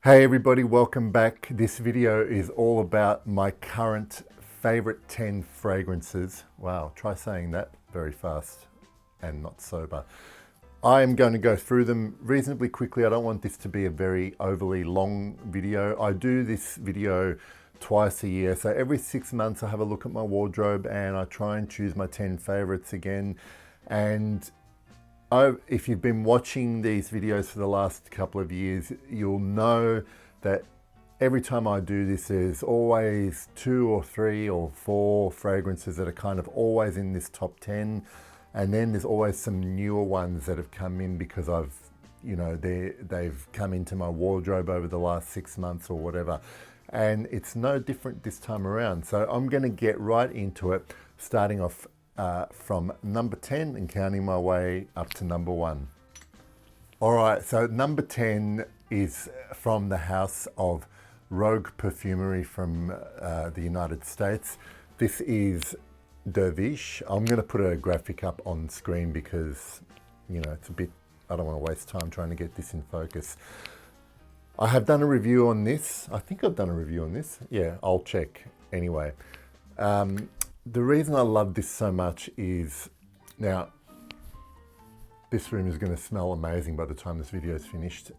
Hey everybody, welcome back. This video is all about my current favorite 10 fragrances. Wow, try saying that very fast and not sober. I am going to go through them reasonably quickly. I don't want this to be a very overly long video. I do this video twice a year. So every 6 months I have a look at my wardrobe and I try and choose my 10 favorites again. And if you've been watching these videos for the last couple of years, you'll know that every time I do this, there's always 2 or 3 or 4 fragrances that are kind of always in this top 10. And then there's always some newer ones that have come in because they've come into my wardrobe over the last 6 months or whatever. And it's no different this time around. So I'm going to get right into it, starting off from number 10 and counting my way up to number 1. All right, so number 10 is from the house of Rogue Perfumery from the United States. This is Dovish. I'm going to put a graphic up on screen because, it's a bit, I don't want to waste time trying to get this in focus. I have done a review on this. I think I've done a review on this. Yeah, I'll check anyway. The reason I love this so much is, now, this room is going to smell amazing by the time this video is finished.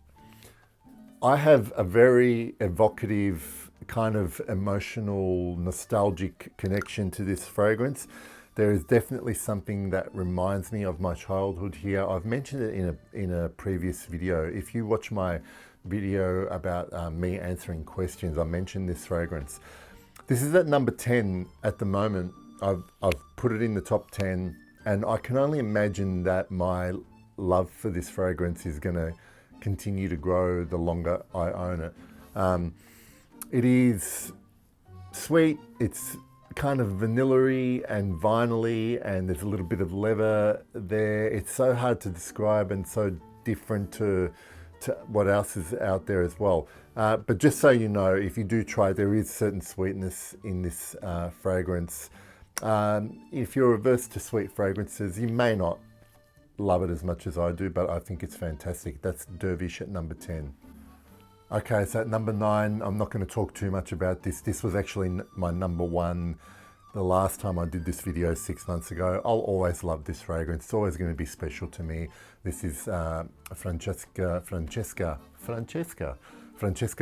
I have a very evocative, kind of emotional, nostalgic connection to this fragrance. There is definitely something that reminds me of my childhood here. I've mentioned it in a previous video. If you watch my video about me answering questions, I mentioned this fragrance. This is at number 10 at the moment. I've put it in the top 10, and I can only imagine that my love for this fragrance is going to continue to grow the longer I own it. It is sweet, it's kind of vanilla-y and vinyl-y, and there's a little bit of leather there. It's so hard to describe and so different to what else is out there as well. But just so you know, if you do try, there is certain sweetness in this fragrance. If you're averse to sweet fragrances, you may not love it as much as I do, but I think it's fantastic. That's Dovish at number 10. Okay, so at number 9, I'm not going to talk too much about this. This was actually my number 1 the last time I did this video 6 months ago. I'll always love this fragrance. It's always going to be special to me. This is Francesca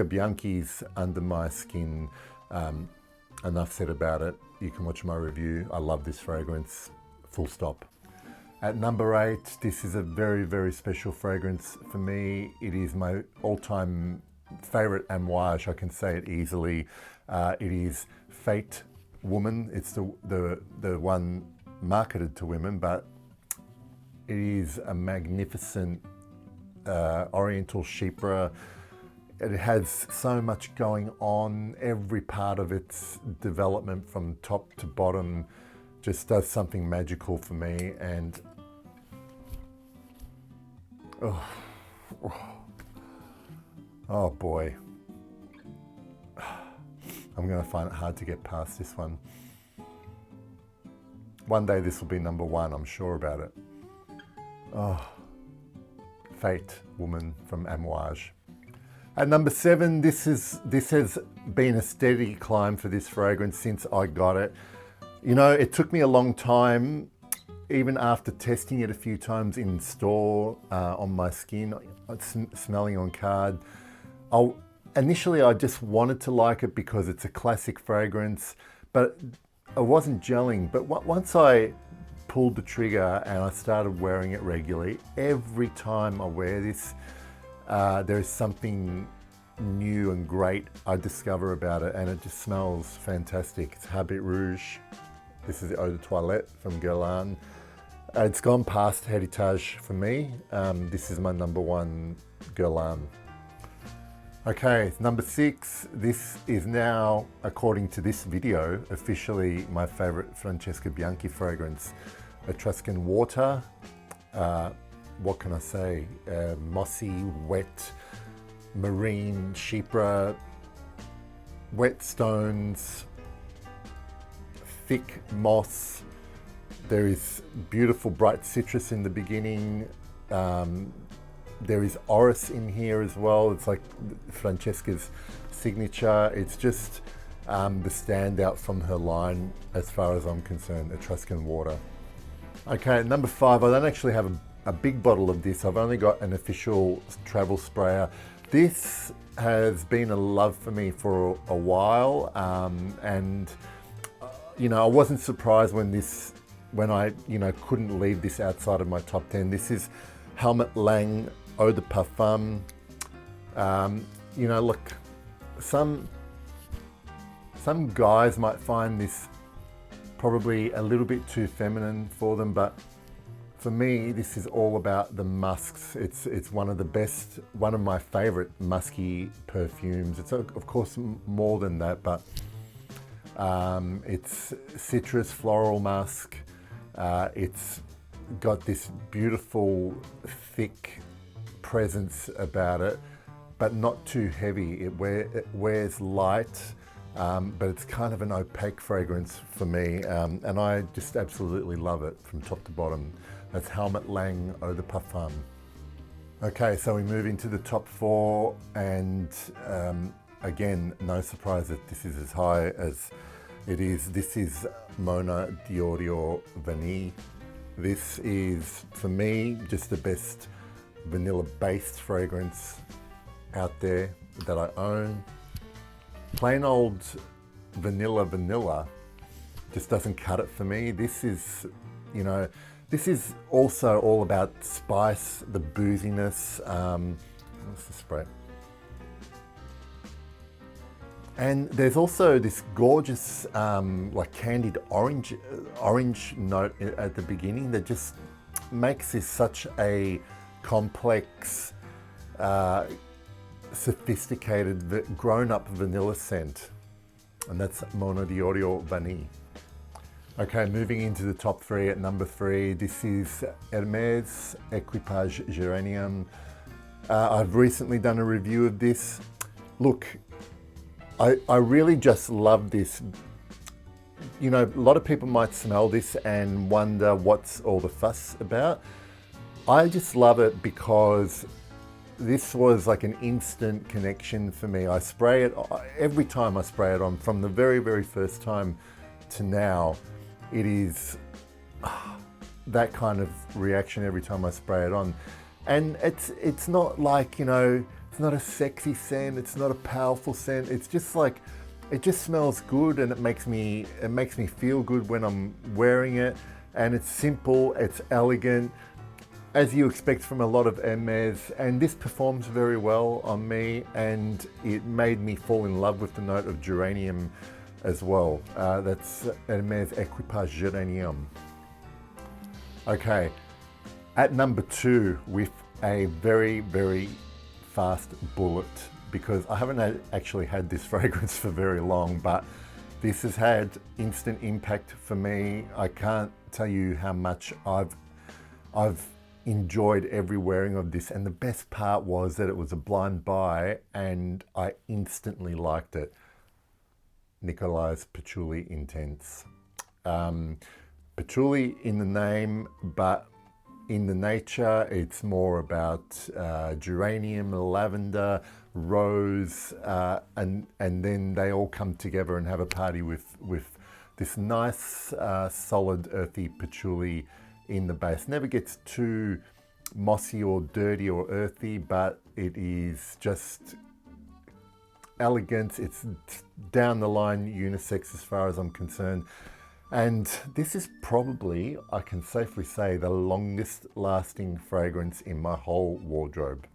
Bianchi's Under My Skin. Enough said about it. You can watch my review. I love this fragrance, full stop. At number 8, this is a very, very special fragrance for me. It is my all-time favorite amouage. I can say it easily. It is Fate Woman. It's the one marketed to women, but it is a magnificent Oriental Chypre. It has so much going on. Every part of its development from top to bottom just does something magical for me. And oh boy, I'm going to find it hard to get past this one. One day this will be number 1, I'm sure about it. Oh, Fate Woman from Amouage. At number 7, this has been a steady climb for this fragrance since I got it. It took me a long time, even after testing it a few times in store on my skin, smelling on card. Initially, I just wanted to like it because it's a classic fragrance, but I wasn't gelling. But once I pulled the trigger and I started wearing it regularly, every time I wear this, there is something new and great I discover about it, and it just smells fantastic. It's Habit Rouge. This is the Eau de Toilette from Geranium. It's gone past Heritage for me. This is my number 1 Geranium. Okay, number 6. This is now, according to this video, officially my favorite Francesca Bianchi fragrance, Etruscan Water. What can I say? Mossy, wet, marine, Chypre, wet stones, thick moss. There is beautiful bright citrus in the beginning, There is orris in here as well. It's like Francesca's signature. It's just the standout from her line as far as I'm concerned, Etruscan Water. Okay, number 5, I don't actually have a big bottle of this. I've only got an official travel sprayer. This has been a love for me for a while, and you know, I wasn't surprised when I couldn't leave this outside of my top 10. This is Helmut Lang Eau de Parfum. You know, look, some guys might find this probably a little bit too feminine for them, but for me, this is all about the musks. It's one of my favorite musky perfumes. It's of course more than that, but it's citrus floral musk. It's got this beautiful thick presence about it, but not too heavy. It wears light, but it's kind of an opaque fragrance for me, and I just absolutely love it from top to bottom. That's Helmut Lang Eau de Parfum. Okay, so we move into the top 4, and again, no surprise that this is as high as it is. This is Mona D'Orio Vanille. This is, for me, just the best vanilla-based fragrance out there that I own. Plain old vanilla just doesn't cut it for me. This is, you know, this is also all about spice, the booziness. What's the spray? And there's also this gorgeous, like candied orange note at the beginning that just makes this such a complex, sophisticated, grown-up vanilla scent. And that's Mona D'Orio Vanille. Okay, moving into the top 3 at number 3, this is Hermes Equipage Geranium. I've recently done a review of this. Look, I really just love this. You know, a lot of people might smell this and wonder what's all the fuss about. I just love it because this was like an instant connection for me. I spray it, every time I spray it on, from the very, very first time to now, it is that kind of reaction every time I spray it on. And it's not like, you know, it's not a sexy scent, it's not a powerful scent. It's just like, it just smells good, and it makes me feel good when I'm wearing it. And it's simple, it's elegant, as you expect from a lot of Hermes, and this performs very well on me, and it made me fall in love with the note of geranium as well. That's Hermes Equipage Geranium. Okay, at number 2, with a very, very fast bullet, because I haven't actually had this fragrance for very long, but this has had instant impact for me. I can't tell you how much I've enjoyed every wearing of this, and the best part was that it was a blind buy and I instantly liked it. Nicolai's Patchouli Intense. Patchouli in the name, but in the nature, it's more about geranium, lavender, rose, and then they all come together and have a party with this nice, solid, earthy patchouli in the base. Never gets too mossy or dirty or earthy, but it is just elegant. It's down the line unisex as far as I'm concerned. And this is probably, I can safely say, the longest lasting fragrance in my whole wardrobe.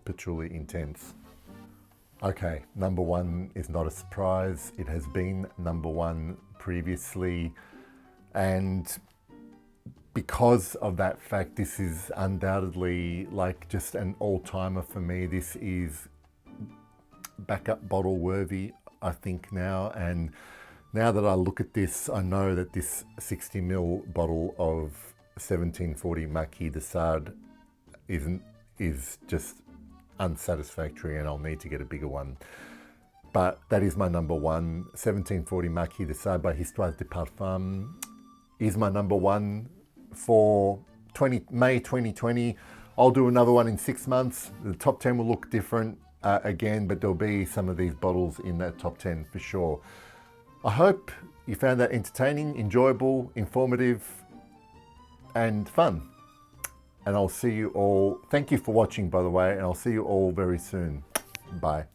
Patchouli Intense. Okay, number 1 is not a surprise. It has been number 1 previously. And because of that fact, this is undoubtedly like just an all-timer for me. This is backup bottle worthy, I think now. And now that I look at this, I know that this 60ml bottle of 1740 Marquis de Sade is just unsatisfactory, and I'll need to get a bigger one. But that is my number 1. 1740 Marquis de Sade by Histoire de Parfum is my number 1 for May 2020. I'll do another one in 6 months. The top 10 will look different again, but there'll be some of these bottles in that top 10 for sure. I hope you found that entertaining, enjoyable, informative, and fun. And I'll see you all. Thank you for watching, by the way, and I'll see you all very soon. Bye.